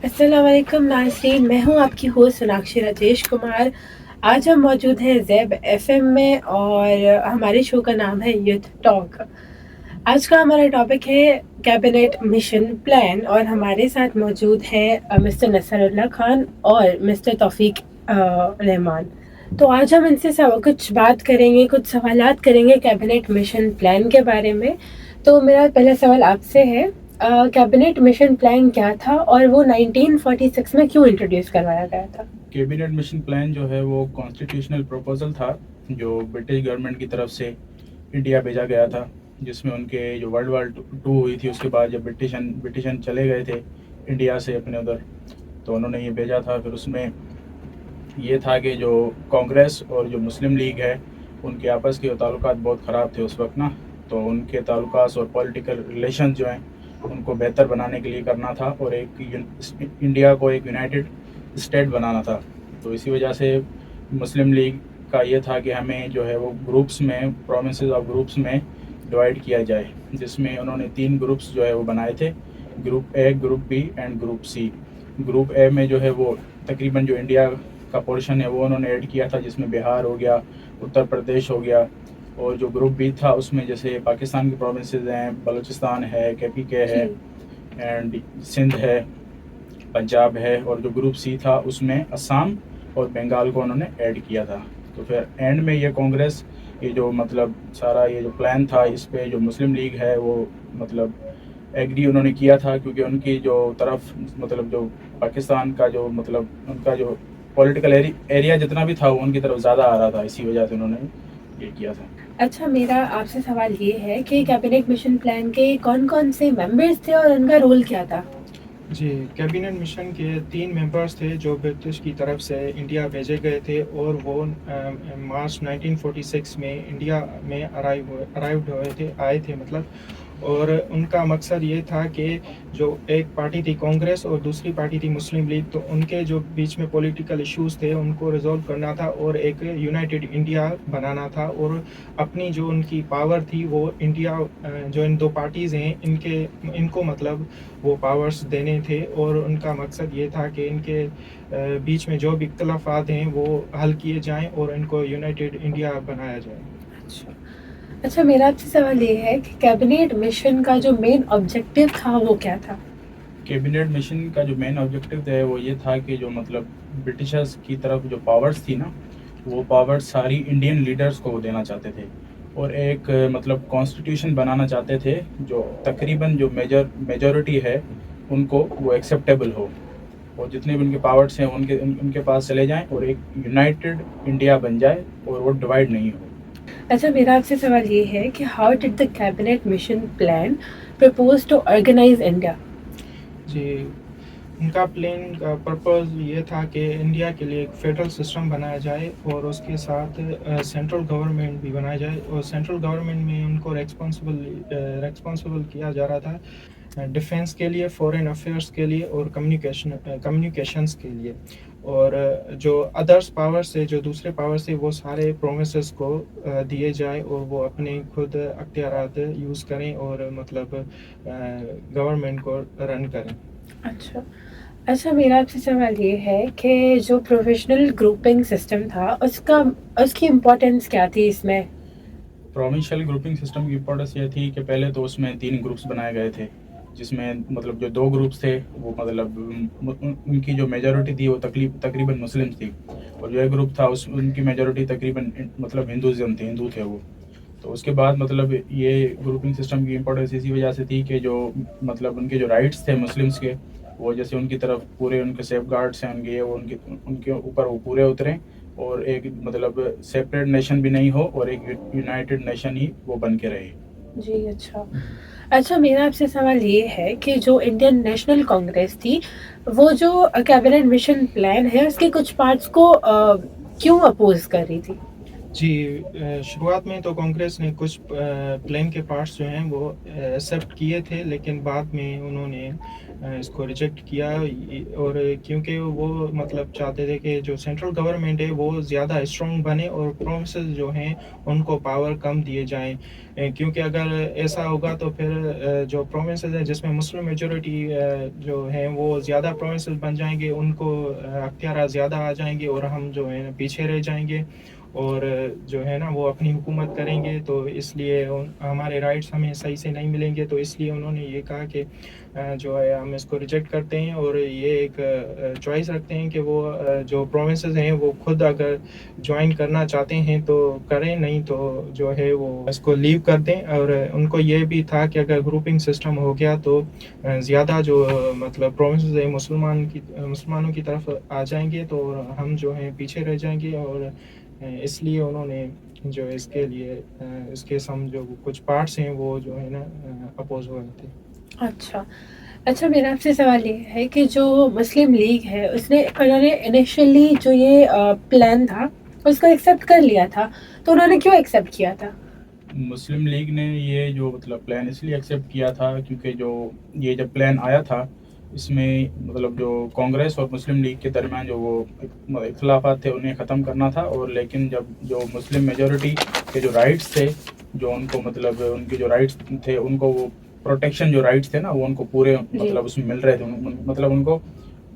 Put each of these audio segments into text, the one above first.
السلام علیکم ناظرین، میں ہوں آپ کی ہوسٹ سوناکشی راجیش کمار۔ آج ہم موجود ہیں زیب ایف ایم میں اور ہمارے شو کا نام ہے یوتھ ٹاک۔ آج کا ہمارا ٹاپک ہے کیبنٹ مشن پلان اور ہمارے ساتھ موجود ہے مسٹر نصر اللہ خان اور مسٹر توفیق رحمان۔ تو آج ہم ان سے کچھ بات کریں گے، کچھ سوالات کریں گے کیبنٹ مشن پلان کے بارے میں۔ تو میرا پہلا سوال آپ سے ہے، کیبنٹ مشن پلان کیا تھا اور وہ 1946 میں کیوں انٹروڈیوس کروایا گیا تھا؟ کیبنٹ مشن پلان جو ہے وہ کانسٹیٹیوشنل پروپوزل تھا جو برٹش گورنمنٹ کی طرف سے انڈیا بھیجا گیا تھا، جس میں ان کے جو ورلڈ وار 2 ہوئی تھی اس کے بعد جب برٹشن چلے گئے تھے انڈیا سے اپنے ادھر، تو انہوں نے یہ بھیجا تھا۔ پھر اس میں یہ تھا کہ جو کانگریس اور جو مسلم لیگ ہے ان کے آپس کے تعلقات بہت خراب تھے اس وقت نا، تو ان کے تعلقات اور پولیٹیکل ریلیشن جو ہیں ان کو بہتر بنانے کے لیے کرنا تھا اور ایک انڈیا کو ایک یونائٹڈ اسٹیٹ بنانا تھا۔ تو اسی وجہ سے مسلم لیگ کا یہ تھا کہ ہمیں جو ہے وہ گروپس میں، پروونسز آف گروپس میں ڈیوائڈ کیا جائے، جس میں انہوں نے 3 گروپس جو ہے وہ بنائے تھے، group A, group B and group C. Group A میں جو ہے وہ تقریباً جو انڈیا کا پورشن ہے وہ انہوں نے ایڈ کیا تھا، جس میں بہار ہو گیا، اتر پردیش ہو گیا، اور جو گروپ بی تھا اس میں جیسے پاکستان کی پروونسز ہیں، بلوچستان ہے، KPK ہے، جی اینڈ سندھ ہے، پنجاب ہے، اور جو گروپ سی تھا اس میں اسام اور بنگال کو انہوں نے ایڈ کیا تھا۔ تو پھر اینڈ میں یہ کانگریس، یہ جو مطلب سارا یہ جو پلان تھا اس پہ جو مسلم لیگ ہے وہ مطلب ایگری انہوں نے کیا تھا، کیونکہ ان کی جو طرف مطلب جو پاکستان کا جو مطلب ان کا جو پولیٹیکل ایریا جتنا بھی تھا وہ ان کی طرف زیادہ آ رہا تھا، اسی وجہ سے انہوں نے یہ کیا تھا۔ اچھا، میرا آپ سے سوال یہ ہے کہ کیبنٹ مشن پلان کے کون کون سے ممبرس تھے اور ان کا رول کیا تھا؟ جی، کیبنٹ مشن کے 3 ممبرس تھے جو برٹش کی طرف سے انڈیا بھیجے گئے تھے، اور وہ مارچ 1946 میں انڈیا میں آئے تھے اور ان کا مقصد یہ تھا کہ جو ایک پارٹی تھی کانگریس اور دوسری پارٹی تھی مسلم لیگ، تو ان کے جو بیچ میں پولیٹیکل ایشوز تھے ان کو ریزولو کرنا تھا اور ایک یونائٹڈ انڈیا بنانا تھا، اور اپنی جو ان کی پاور تھی وہ انڈیا جو ان 2 پارٹیز ہیں ان کو مطلب وہ پاورز دینے تھے، اور ان کا مقصد یہ تھا کہ ان کے بیچ میں جو بھی اختلافات ہیں وہ حل کیے جائیں اور ان کو یونائٹڈ انڈیا بنایا جائے۔ اچھا، میرا آپ سے سوال یہ ہے کہ کیبنٹ مشن کا جو مین آبجیکٹیو تھا وہ کیا تھا؟ کیبنٹ مشن کا جو مین آبجیکٹیو ہے وہ یہ تھا کہ جو مطلب برٹشرز کی طرف جو پاورز تھی نا، وہ پاور ساری انڈین لیڈرز کو دینا چاہتے تھے، اور ایک مطلب کانسٹیٹیوشن بنانا چاہتے تھے جو تقریباً جو میجورٹی ہے ان کو وہ ایکسیپٹیبل ہو، اور جتنے بھی ان کے پاورز ہیں ان کے پاس چلے جائیں اور ایک یونائٹڈ انڈیا بن جائے اور وہ ڈیوائڈ نہیں ہو۔ اچھا، میرا آپ سے سوال یہ ہے کہ how did the cabinet mission plan propose to organise India? جی، ان کا پلان کا پرپز یہ تھا کہ انڈیا کے لیے ایک فیڈرل سسٹم بنایا جائے اور اس کے ساتھ سینٹرل گورنمنٹ بھی بنایا جائے، اور سینٹرل گورنمنٹ میں ان کو ریسپانسبل کیا جا رہا تھا ڈیفینس کے لیے، فورن افیئرس کے لیے اور کمیونیکیشنز کے لیے، اور جو ادرس پاور سے، جو دوسرے پاور سے، وہ سارے پروونسز کو دیے جائے اور وہ اپنے خود اختیارات یوز کریں اور مطلب گورنمنٹ کو رن کریں۔ اچھا، میرا آپ سے سوال یہ ہے کہ جو پروفیشنل گروپنگ سسٹم تھا اس کی امپورٹینس کیا تھی اس میں؟ پروونشل گروپنگ سسٹم کی امپورٹنس یہ تھی کہ پہلے تو اس میں 3 گروپس بنائے گئے تھے، جس میں مطلب جو 2 گروپس تھے وہ مطلب ان کی جو میجورٹی تھی وہ تقریباً مسلم تھی، اور جو ایک گروپ تھا ان کی میجورٹی تقریباً مطلب ہندو تھے وہ۔ تو اس کے بعد مطلب یہ گروپنگ سسٹم کی امپورٹنس اسی وجہ سے تھی کہ جو مطلب ان کے جو رائٹس تھے مسلمس کے، وہ جیسے ان کی طرف پورے ان کے سیف گارڈس ہیں وہ ان کے اوپر وہ پورے اتریں، اور ایک مطلب سیپریٹ نیشن بھی نہیں ہو اور ایک یونائٹڈ نیشن ہی وہ بن کے رہے۔ جی، اچھا، میرا آپ سے سوال یہ ہے کہ جو انڈین نیشنل کانگریس تھی وہ جو کیبنٹ مشن پلان ہے اس کے کچھ پارٹس کو کیوں اپوز کر رہی تھی؟ جی، شروعات میں تو کانگریس نے کچھ پلان کے پارٹس جو ہیں وہ ایکسیپٹ کیے تھے، لیکن بعد میں انہوں نے اس کو ریجیکٹ کیا، اور کیونکہ وہ مطلب چاہتے تھے کہ جو سینٹرل گورنمنٹ ہے وہ زیادہ اسٹرانگ بنے اور پروونسز جو ہیں ان کو پاور کم دیے جائیں، کیونکہ اگر ایسا ہوگا تو پھر جو پروونسز ہیں جس میں مسلم میجورٹی جو ہیں وہ زیادہ پروونسز بن جائیں گے، ان کو اختیارات زیادہ آ جائیں گے اور ہم جو ہے پیچھے رہ جائیں گے اور جو ہے نا وہ اپنی حکومت کریں گے، تو اس لیے ہمارے رائٹس ہمیں صحیح سے نہیں ملیں گے، تو اس لیے انہوں نے یہ کہا کہ جو ہے ہم اس کو ریجیکٹ کرتے ہیں اور یہ ایک چوائس رکھتے ہیں کہ وہ جو پروونسز ہیں وہ خود اگر جوائن کرنا چاہتے ہیں تو کریں، نہیں تو جو ہے وہ اس کو لیو کر دیں، اور ان کو یہ بھی تھا کہ اگر گروپنگ سسٹم ہو گیا تو زیادہ جو مطلب پروونسز ہیں مسلمانوں کی طرف آ جائیں گے تو ہم جو ہیں پیچھے رہ جائیں گے، اور اس لیے انہوں نے جو اس کے لیے اس کے جو کچھ پارٹس ہیں وہ جو ہے نا اپوز ہوئے تھے۔ اچھا اچھا، میرا آپ سے سوال یہ ہے کہ جو مسلم لیگ ہے انہوں نے انیشلی جو یہ پلان تھا اس کو ایکسیپٹ کر لیا تھا، تو انہوں نے کیوں ایکسیپٹ کیا تھا؟ مسلم لیگ نے یہ جو مطلب پلان اس لیے ایکسیپٹ کیا تھا کیونکہ جو یہ جب پلان آیا تھا اس میں مطلب جو کانگریس اور مسلم لیگ کے درمیان جو وہ اختلافات تھے انہیں ختم کرنا تھا، اور لیکن جب جو مسلم میجورٹی کے جو رائٹس تھے، جو ان کو مطلب ان کے جو رائٹس تھے ان کو وہ پروٹیکشن جو رائٹس تھے نا وہ ان کو پورے مطلب اس میں مل رہے تھے، مطلب ان کو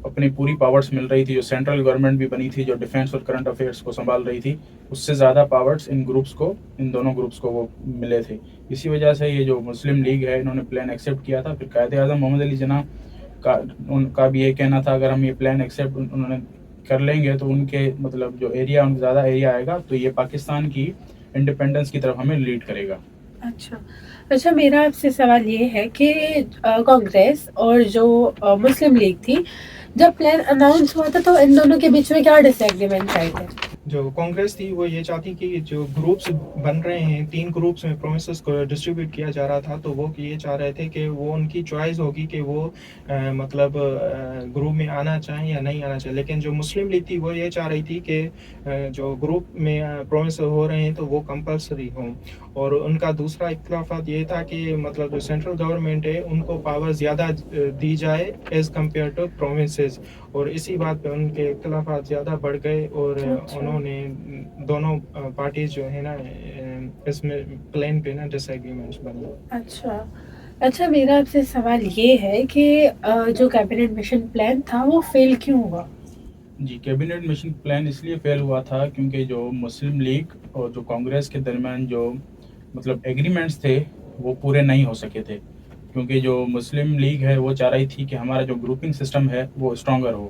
اپنی پوری پاورز مل رہی تھی، جو سینٹرل گورنمنٹ بھی بنی تھی جو ڈیفینس اور کرنٹ افیئرس کو سنبھال رہی تھی، اس سے زیادہ پاورز ان دونوں گروپس کو وہ ملے تھے۔ اسی وجہ سے یہ جو مسلم لیگ ہے انہوں نے پلان ایکسیپٹ کیا تھا۔ پھر قائد اعظم محمد علی جناح ان کا بھی یہ کہنا تھا اگر ہم یہ پلان ایکسیپٹ انہوں نے کر لیں گے تو ان کے مطلب جو ایریا ان زیادہ ایریا آئے گا تو یہ پاکستان کی انڈیپینڈنس کی طرف ہمیں لیڈ کرے گا۔ اچھا، میرا آپ سے سوال یہ ہے کہ کانگریس اور جو مسلم لیگ تھی، جب پلان اناؤنس ہوا تھا تو ان دونوں کے بیچ میں کیا ڈس ایگریمنٹ آئے تھے؟ جو کانگریس تھی وہ یہ چاہتی کہ جو گروپس بن رہے ہیں 3 گروپس میں پروونسز کو ڈسٹریبیوٹ کیا جا رہا تھا، تو وہ یہ چاہ رہے تھے کہ وہ ان کی چوائس ہوگی کہ وہ مطلب گروپ میں آنا چاہیں یا نہیں آنا چاہیں، لیکن جو مسلم لیگ تھی وہ یہ چاہ رہی تھی کہ جو گروپ میں پروونس ہو رہے ہیں تو وہ کمپلسری ہوں، اور ان کا دوسرا اختلافات یہ تھا کہ مطلب جو سینٹرل گورنمنٹ ہے ان کو پاور زیادہ دی جائے ایز کمپیئر ٹو پروونسز، اور اسی بات پہ ان کے اختلافات زیادہ بڑھ گئے، اور انہوں نے دونوں پارٹیز جو ہے نا اس میں پلان پہ نا ڈس ایگریمنٹس بن گئے۔ اچھا، میرا آپ سے سوال یہ ہے کہ جو کیبنٹ مشن پلان تھا وہ فیل کیوں ہوا؟ جی، کیبنٹ مشن پلان اس لیے فیل ہوا تھا کیونکہ جو مسلم لیگ اور جو کانگریس کے درمیان جو مطلب ایگریمنٹس تھے وہ پورے نہیں ہو سکے تھے، کیونکہ جو مسلم لیگ ہے وہ چاہ رہی تھی کہ ہمارا جو گروپنگ سسٹم ہے وہ اسٹرانگر ہو،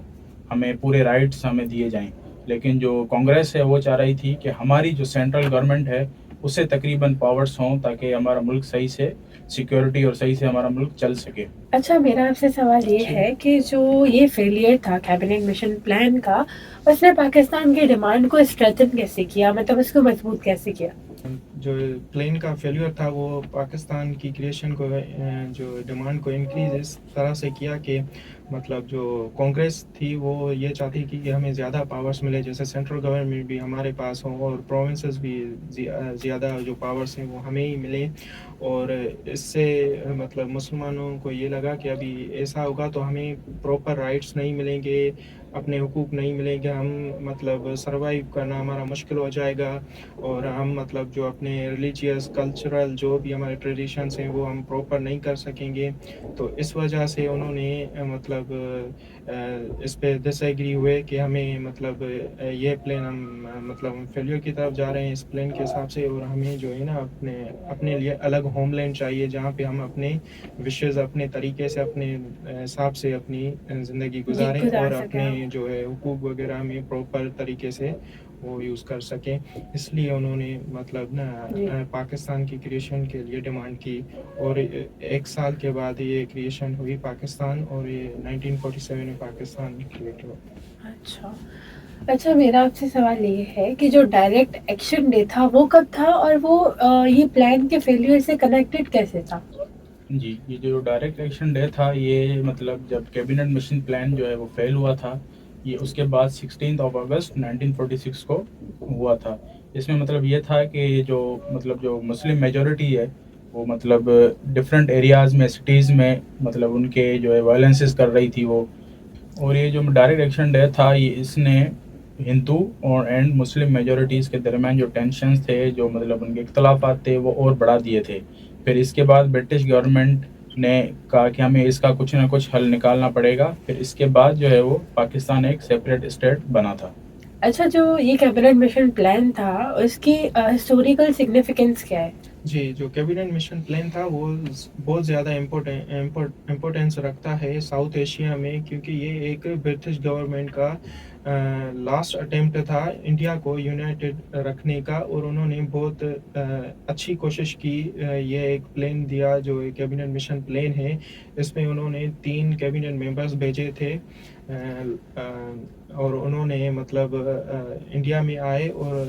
ہمیں پورے رائٹس ہمیں دیے جائیں، لیکن جو کانگریس ہے وہ چاہ رہی تھی کہ ہماری جو سینٹرل گورنمنٹ ہے اسے تقریباً پاورز ہوں تاکہ ہمارا ملک صحیح سے سیکیورٹی اور صحیح سے ہمارا ملک چل سکے۔ اچھا، میرا آپ سے سوال یہ ہے کہ جو یہ فیلئر تھا کیبنٹ مشن پلان کا، اس نے پاکستان کی ڈیمانڈ کو اسٹریٹن کیسے کیا، مطلب اس کو مضبوط کیسے کیا؟ جو پلین کا فیلیور تھا وہ پاکستان کی کریشن کو جو ڈیمانڈ کو انکریز اس طرح سے کیا کہ مطلب جو کانگریس تھی وہ یہ چاہتی تھی کہ ہمیں زیادہ پاورز ملے، جیسے سینٹرل گورنمنٹ بھی ہمارے پاس ہوں اور پروونسز بھی زیادہ جو پاورز ہیں وہ ہمیں ہی ملیں، اور اس سے مطلب مسلمانوں کو یہ لگا کہ ابھی ایسا ہوگا تو ہمیں پراپر رائٹس نہیں ملیں گے، اپنے حقوق نہیں ملیں گے، ہم مطلب سروائیو کرنا ہمارا مشکل ہو جائے گا، اور ہم مطلب جو اپنے ریلیجیس کلچرل جو بھی ہمارے ٹریڈیشنس ہیں وہ ہم پراپر نہیں کر سکیں گے، تو اس وجہ سے انہوں نے مطلب اس پہ ڈس ایگری ہوئے کہ ہمیں مطلب یہ پلان ہم مطلب فیلیور کی طرف جا رہے ہیں اس پلان کے حساب سے، اور ہمیں جو ہے نا اپنے لیے الگ ہوم لینڈ چاہیے جہاں پہ ہم اپنے وشز اپنے طریقے سے اپنے حساب سے اپنی زندگی گزاریں اور اپنے جو ہے حقوق وغیرہ میں پراپر طریقے سے وہ یوز کر سکیں، اس لیے انہوں نے مطلب نا پاکستان کی کریشن کے لیے ڈیمانڈ کی، اور 1 سال کے بعد یہ کریشن ہوئی پاکستان، اور یہ 1947 میں پاکستان کریٹ ہوا۔ اچھا، میرا آپ سے سوال یہ ہے کہ جو ڈائریکٹ ایکشن ڈے تھا وہ کب تھا، اور وہ یہ پلان کے فیلیئر سے کنیکٹڈ کیسے تھا؟ جی، یہ جو ڈائریکٹ ایکشن ڈے تھا یہ مطلب جب کیبنٹ مشن پلان جو ہے وہ فیل ہوا تھا، یہ اس کے بعد 16 اگست 1946 کو ہوا تھا۔ اس میں مطلب یہ تھا کہ جو مسلم میجورٹی ہے وہ مطلب ڈفرینٹ ایریاز میں سٹیز میں مطلب ان کے جو ہے وائلنسز کر رہی تھی وہ. اور یہ جو ڈائریکٹ ایکشن ڈے تھا یہ اس نے ہندو اور اینڈ مسلم میجورٹیز کے درمیان جو ٹینشنز تھے جو مطلب ان کے اختلافات تھے وہ اور بڑھا دیے تھے. پھر اس کے بعد برٹش گورنمنٹ نے کہا کہ ہمیں اس کا کچھ نہ کچھ حل نکالنا پڑے گا. پھر اس کے بعد جو ہے وہ پاکستان ایک سیپریٹ اسٹیٹ بنا تھا. اچھا، جو یہ کیبنٹ مشن پلان تھا اس کی ہسٹوریکل سگنیفیکینس کیا ہے؟ جی، جو کیبنٹ مشن پلان تھا وہ بہت زیادہ امپورٹینس رکھتا ہے ساؤتھ ایشیا میں، کیونکہ یہ ایک برٹش گورنمنٹ کا لاسٹ اٹیمپٹ تھا انڈیا کو یونائٹڈ رکھنے کا، اور انہوں نے بہت اچھی کوشش کی. یہ ایک پلان دیا جو ایک کیبنٹ مشن پلان ہے، اس میں انہوں نے 3 کیبنٹ ممبرز بھیجے تھے، اور انہوں نے مطلب انڈیا میں آئے اور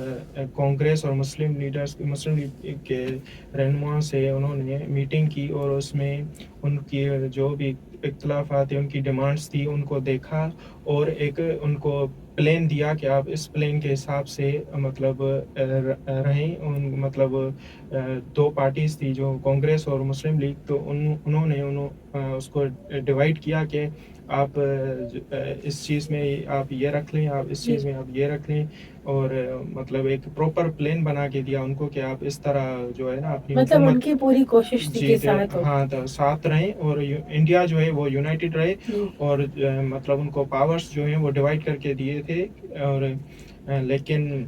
کانگریس اور مسلم لیگ کے رہنما سے انہوں نے میٹنگ کی، اور اس میں ان کی جو بھی اختلافات تھے، ان کی ڈیمانڈس تھی، ان کو دیکھا اور ایک ان کو پلان دیا کہ آپ اس پلان کے حساب سے مطلب رہیں. مطلب 2 پارٹیز تھی جو کانگریس اور مسلم لیگ، تو انہوں نے اس کو ڈیوائڈ کیا کہ آپ اس چیز میں آپ یہ رکھ لیں، آپ اس چیز میں آپ یہ رکھ لیں، اور مطلب ایک پراپر پلان بنا کے دیا ان کو کہ آپ اس طرح جو ہے نا اپنی مطلب ان حکومت کی پوری کوشش تھی کہ ساتھ ہو. ہاں تو ساتھ رہیں اور انڈیا جو ہے وہ یونائٹڈ رہے، اور مطلب ان کو پاورز جو ہیں وہ ڈیوائڈ کر کے دیے تھے. اور لیکن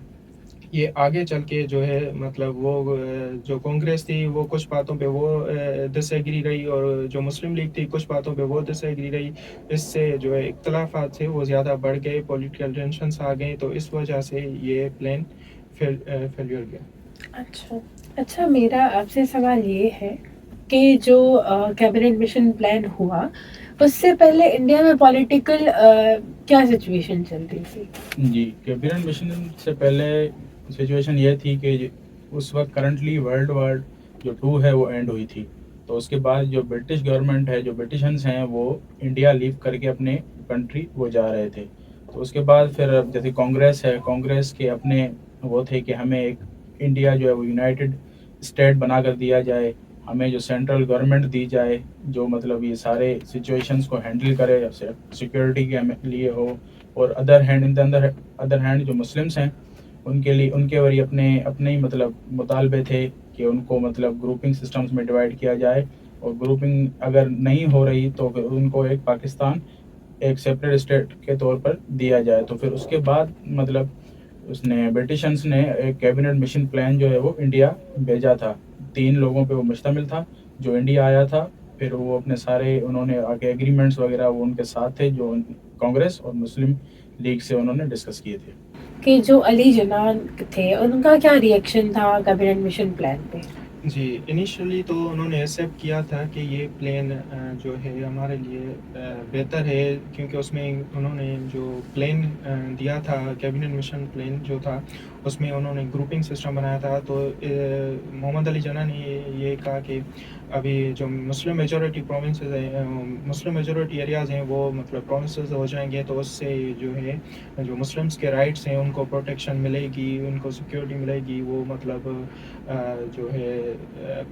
یہ آگے چل کے جو ہے مطلب وہ جو کانگریس تھی وہ کچھ باتوں پہ وہ ڈس ایگری رہی، اور جو مسلم لیگ تھی کچھ باتوں پہ وہ ڈس ایگری رہی. اس سے جو ہے اختلافات تھے وہ زیادہ بڑھ گئے، پولیٹیکل ٹینشنس آ گئے، تو اس وجہ سے یہ پلان فیلئر گیا. اچھا، میرا آپ سے سوال یہ ہے کہ جو کیبنٹ مشن پلان ہوا اس سے پہلے انڈیا میں پولیٹیکل کیا سچویشن چل رہی تھی؟ جی، کیبنٹ مشن سے پہلے سچویشن یہ تھی کہ اس وقت کرنٹلی ورلڈ وار جو 2 ہے وہ اینڈ ہوئی تھی. تو اس کے بعد جو برٹش گورنمنٹ ہے، جو برٹشنز ہیں، وہ انڈیا لیو کر کے اپنے کنٹری وہ جا رہے تھے. تو اس کے بعد پھر جیسے کانگریس ہے، کانگریس کے اپنے وہ تھے کہ ہمیں ایک انڈیا جو ہے وہ یونائٹڈ اسٹیٹ بنا کر دیا جائے، ہمیں جو سینٹرل گورنمنٹ دی جائے جو مطلب یہ سارے سچویشنز کو ہینڈل کرے، سیکورٹی کے لیے ہو. اور ادر ہینڈ جو مسلمس ہیں ان کے لیے ان کے وری اپنے ہی مطلب مطالبے تھے کہ ان کو مطلب گروپنگ سسٹمز میں ڈیوائڈ کیا جائے، اور گروپنگ اگر نہیں ہو رہی تو پھر ان کو ایک پاکستان ایک سیپریٹ اسٹیٹ کے طور پر دیا جائے. تو پھر اس کے بعد مطلب اس نے برٹشنس نے ایک کیبنٹ مشن پلان جو ہے وہ انڈیا بھیجا تھا. 3 لوگوں پہ وہ مشتمل تھا. جو انڈیا آیا تھا پھر وہ اپنے سارے انہوں نے آگے ایگریمنٹس وغیرہ وہ ان کے ساتھ تھے جو کانگریس اور مسلم لیگ سے انہوں نے ڈسکس کیے تھے. کہ جو علی جناح تھے ان کا کیا ریئیکشن تھا کیبنٹ مشن پلان پہ؟ جی، انیشلی تو انہوں نے ایکسیپٹ کیا تھا کہ یہ پلان جو ہے ہمارے لیے بہتر ہے، کیونکہ اس میں انہوں نے جو پلان دیا تھا کیبنٹ مشن پلان جو تھا اس میں انہوں نے گروپنگ سسٹم بنایا تھا. تو محمد علی جناح نے یہ کہا کہ ابھی جو مسلم میجورٹی پروونسز ہیں، مسلم میجورٹی ایریاز ہیں، وہ مطلب پروونسز ہو جائیں گے، تو اس سے جو ہے جو مسلمس کے رائٹس ہیں ان کو پروٹیکشن ملے گی، ان کو سیکیورٹی ملے گی. وہ مطلب جو ہے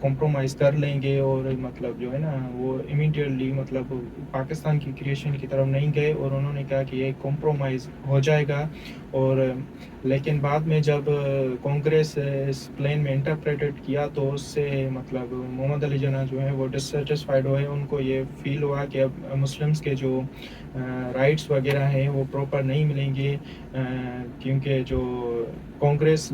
کمپرومائز کر لیں گے، اور مطلب جو ہے نا وہ امیڈیٹلی مطلب پاکستان کی کریشن کی طرف نہیں گئے، اور انہوں نے کہا کہ یہ کمپرومائز ہو جائے گا. اور لیکن بعد میں جب کانگریس اس پلان میں انٹرپریٹڈ کیا تو اس سے مطلب محمد علی جناح جو ہے وہ ڈسسیٹسفائیڈ ہوئے. ان کو یہ فیل ہوا کہ اب مسلمس کے جو رائٹس وغیرہ ہیں وہ پراپر نہیں ملیں گے، کیونکہ جو کانگریس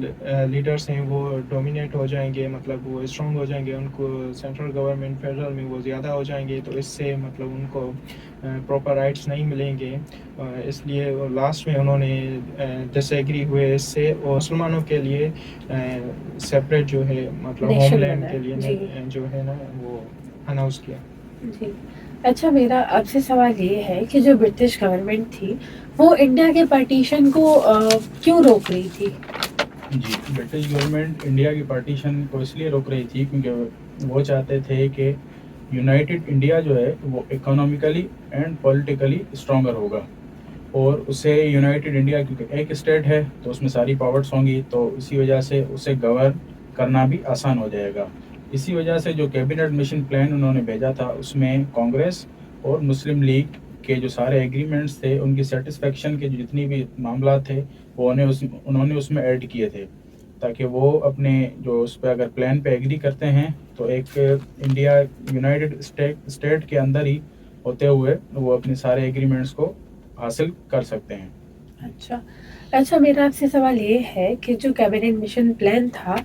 لیڈرس ہیں وہ ڈومینیٹ ہو جائیں گے، مطلب وہ اسٹرانگ ہو جائیں گے، ان کو سینٹرل گورنمنٹ فیڈرل میں وہ زیادہ ہو جائیں گے، تو اس سے مطلب ان کو پراپر رائٹس نہیں ملیں گے. اس لیے لاسٹ میں انہوں نے ڈس ایگری ہوئے اس سے، اور مسلمانوں کے لیے سیپریٹ جو ہے مطلب ہوم لینڈ کے لیے جو ہے نا وہ اناؤنس کیا. جی اچھا، میرا آپ سے سوال یہ ہے کہ جو برٹش گورنمنٹ تھی وہ انڈیا کے پارٹیشن کو کیوں روک رہی تھی؟ جی، برٹش گورنمنٹ انڈیا کی پارٹیشن کو اس لیے روک رہی تھی کیونکہ وہ چاہتے تھے کہ یونائٹڈ انڈیا جو ہے وہ اکنامیکلی اینڈ پولیٹیکلی اسٹرانگر ہوگا، اور اسے یونائٹڈ انڈیا کیونکہ ایک اسٹیٹ ہے تو اس میں ساری پاورس ہوں گی، تو اسی وجہ سے اسے گورن کرنا بھی آسان ہو جائے گا. اسی وجہ سے جو کیبنٹ مشن پلان انہوں نے بھیجا تھا اس میں کانگریس اور مسلم لیگ کے جو سارے ایگریمنٹس تھے ان کی سیٹسفیکشن کے جو جتنی بھی معاملات تھے وہ انہوں نے اس میں ایڈ کیے تھے تاکہ وہ اپنے جو اس پہ اگر پلان پہ ایگری کرتے ہیں تو ایک انڈیا یونائٹڈ اسٹیٹ کے اندر ہی ہوتے ہوئے وہ اپنے سارے ایگریمنٹس کو حاصل کر سکتے ہیں. اچھا میرا آپ سے سوال یہ ہے کہ جو کیبنٹ مشن پلان تھا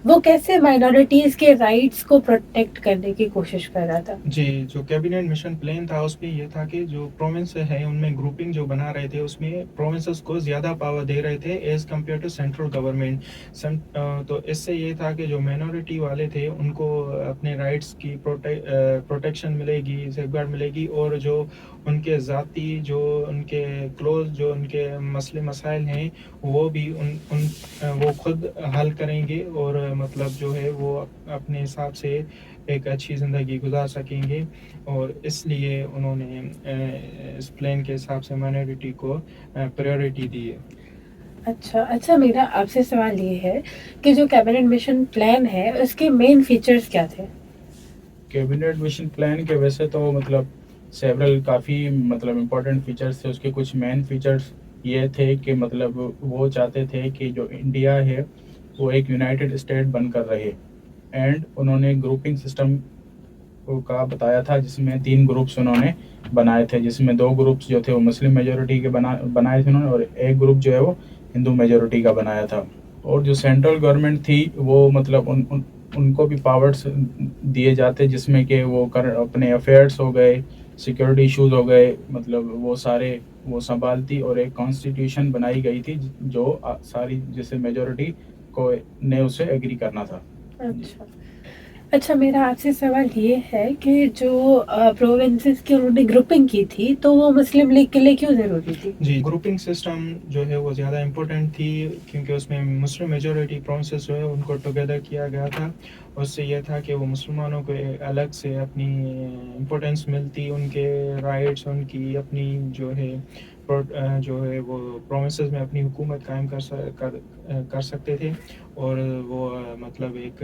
وہ کیسے مائنورٹیز کے رائٹس کو پروٹیکٹ کرنے کی کوشش کر رہا تھا؟ جی جو کیبنٹ مشن پلان تھا اس میں یہ تھا کہ جو پروونس ہے ان میں گروپنگ جو بنا رہے تھے اس میں پروونسز کو زیادہ پاور دے رہے تھے as compare to central government. تو اس سے یہ تھا کہ جو مائنورٹی والے تھے ان کو اپنے رائٹس کی پروٹیکشن ملے گی, سیف گارڈ ملے گی, اور جو ان کے ذاتی جو ان کے کلوز جو ان کے مسئلے مسائل ہیں وہ بھی وہ خود حل کریں گے اور مطلب جو ہے وہ اپنے حساب سے ایک اچھی زندگی گزار سکیں گے. اور اس لیے انہوں نے اس پلان کے حساب سے مائنورٹی کو پریورٹی دی ہے. اچھا میرا آپ سے سوال یہ ہے کہ جو کیبنٹ مشن پلان ہے اس کے مین فیچرز کیا تھے؟ کیبنٹ مشن پلان کے ویسے تو مطلب سیورل کافی مطلب امپورٹنٹ فیچرز تھے. اس کے کچھ مین فیچرز یہ تھے کہ مطلب وہ چاہتے تھے کہ جو انڈیا ہے وہ ایک یونائٹڈ اسٹیٹ بن کر رہے, اینڈ انہوں نے گروپنگ سسٹم کا بتایا تھا جس میں 3 گروپس انہوں نے بنائے تھے, جس میں 2 گروپس جو تھے وہ مسلم میجورٹی کے بنائے تھے انہوں نے, اور ایک گروپ جو ہے وہ ہندو میجورٹی کا بنایا تھا. اور جو سینٹرل گورنمنٹ تھی وہ مطلب ان کو بھی پاورس دیے جاتے جس میں کہ وہ اپنے افیئرس ہو گئے, سیکورٹی ایشوز ہو گئے, مطلب وہ سارے وہ سنبھالتی, اور ایک کانسٹیٹیوشن بنائی گئی تھی جو ساری جسے میجورٹی کو نے اسے ایگری کرنا تھا. اچھا میرا آپ سے سوال یہ ہے کہ جو پروونسز کی انہوں نے گروپنگ کی تھی تو وہ مسلم لیگ کے لیے کیوں ضروری تھی؟ جی گروپنگ سسٹم جو ہے وہ زیادہ امپورٹنٹ تھی کیونکہ اس میں مسلم میجورٹی پروونسز جو ہے ان کو ٹوگیدر کیا گیا تھا. اس سے یہ تھا کہ وہ مسلمانوں کو الگ سے اپنی امپورٹنس ملتی, ان کے رائٹس, ان کی اپنی جو ہے وہ پروونسز میں اپنی حکومت قائم کر سکتے تھے, اور وہ مطلب ایک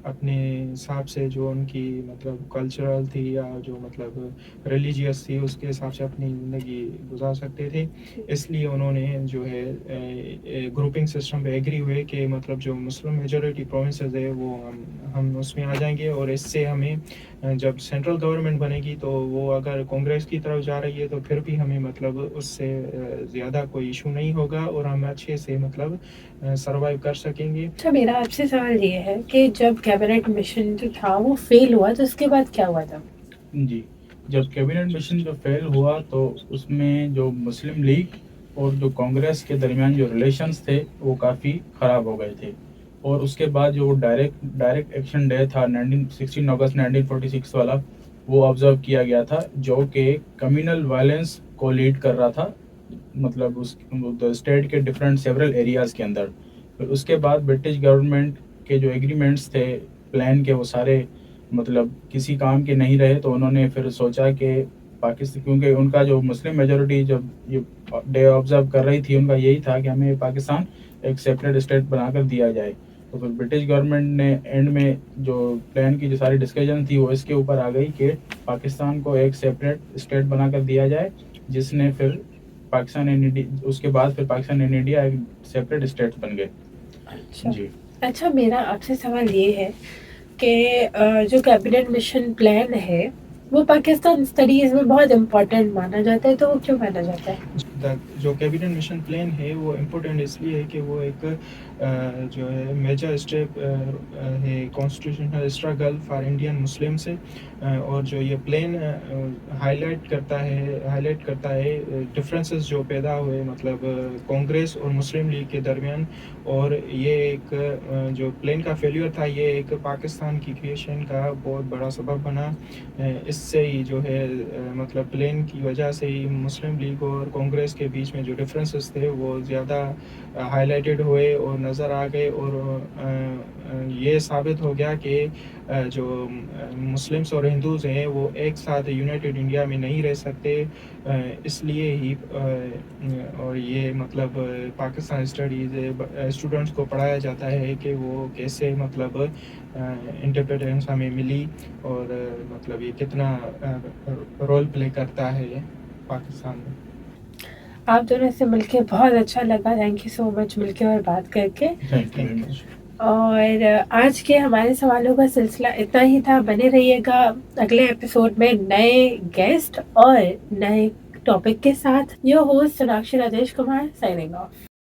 اپنے حساب سے جو ان کی مطلب کلچرل تھی یا جو مطلب ریلیجیس تھی اس کے حساب سے اپنی زندگی گزار سکتے تھے. اس لیے انہوں نے جو ہے گروپنگ سسٹم پہ ایگری ہوئے کہ مطلب جو مسلم میجورٹی پروونسز ہے وہ ہم اس میں آ جائیں گے, اور اس سے ہمیں جب سینٹرل گورنمنٹ بنے گی تو وہ اگر کانگریس کی طرف جا رہی ہے تو پھر بھی ہمیں مطلب اس سے زیادہ کوئی ایشو نہیں ہوگا اور ہم اچھے سے مطلب سروائیو کر سکیں گے. اچھا میرا آپ سے سوال یہ ہے کہ جب کیبنٹ مشن جو تھا وہ فیل ہوا تو اس کے بعد کیا ہوا تھا؟ جی جب کیبنٹ مشن جو فیل ہوا تو اس میں جو مسلم لیگ اور جو کانگریس کے درمیان جو ریلیشنز تھے وہ کافی خراب ہو گئے تھے, اور اس کے بعد جو وہ ڈائریکٹ ایکشن ڈے تھا 16 اگست 1946 والا وہ آبزرو کیا گیا تھا جو کہ کمیونل وائلنس کو لیڈ کر رہا تھا مطلب اس اسٹیٹ کے ڈفرینٹ سیورل ایریاز کے اندر. پھر اس کے بعد برٹش گورنمنٹ کے جو ایگریمنٹس تھے پلان کے وہ سارے مطلب کسی کام کے نہیں رہے, تو انہوں نے پھر سوچا کہ پاکستان, کیونکہ ان کا جو مسلم میجورٹی جب یہ ڈے آبزرو کر رہی تھی ان کا یہی تھا کہ ہمیں پاکستان ایک سیپریٹ اسٹیٹ بنا کر دیا جائے. تو پھر برٹش گورنمنٹ نے اینڈ میں جو پلان کی جو ساری ڈسکشن تھی وہ اس کے اوپر آ گئی کہ پاکستان کو ایک سیپریٹ اسٹیٹ بنا کر دیا جائے, جس نے پھر پاکستان اس کے بعد پھر پاکستان اینڈ انڈیا ایک سیپریٹ اسٹیٹ بن گئے. جی اچھا میرا آپ سے سوال یہ ہے کہ جو کیبنٹ مشن پلان ہے وہ پاکستان اسٹڈیز میں بہت امپورٹنٹ مانا جاتا ہے, تو وہ کیوں مانا جاتا ہے؟ جو کیبنٹ مشن پلان ہے وہ امپورٹنٹ اس لیے ہے کہ وہ ایک جو ہے میجر اسٹیپ ہے constitutional struggle for Indian Muslim سے, اور جو یہ پلان ہائی لائٹ کرتا ہے ڈفرینسز جو پیدا ہوئے مطلب کانگریس اور مسلم لیگ کے درمیان, اور یہ ایک جو پلان کا فیلیور تھا یہ ایک پاکستان کی کریشن کا بہت بڑا سبب بنا. اس سے ہی جو ہے مطلب پلین کی وجہ سے ہی مسلم لیگ اور کانگریس کے بیچ میں جو ڈفرینسز تھے وہ زیادہ ہائی لائٹڈ ہوئے اور نظر آ گئے، اور یہ ثابت ہو گیا کہ جو مسلمس اور ہندوز ہیں وہ ایک ساتھ یونائٹڈ انڈیا میں نہیں رہ سکتے، اس لیے ہی اور یہ مطلب پاکستان اسٹڈیز اسٹوڈنٹس کو پڑھایا جاتا ہے کہ وہ کیسے مطلب انڈیپینڈنس ہمیں ملی، اور مطلب یہ کتنا رول پلے کرتا ہے پاکستان میں۔ آپ دونوں سے مل کے بہت اچھا لگا، تھینک یو سو مچ مل کے اور بات کر کے۔ Thank you very much. اور آج کے ہمارے سوالوں کا سلسلہ اتنا ہی تھا، بنے رہیے گا اگلے ایپیسوڈ میں نئے گیسٹ اور نئے ٹاپک کے ساتھ۔ Your host Sonakshi Rajesh Kumar, signing off.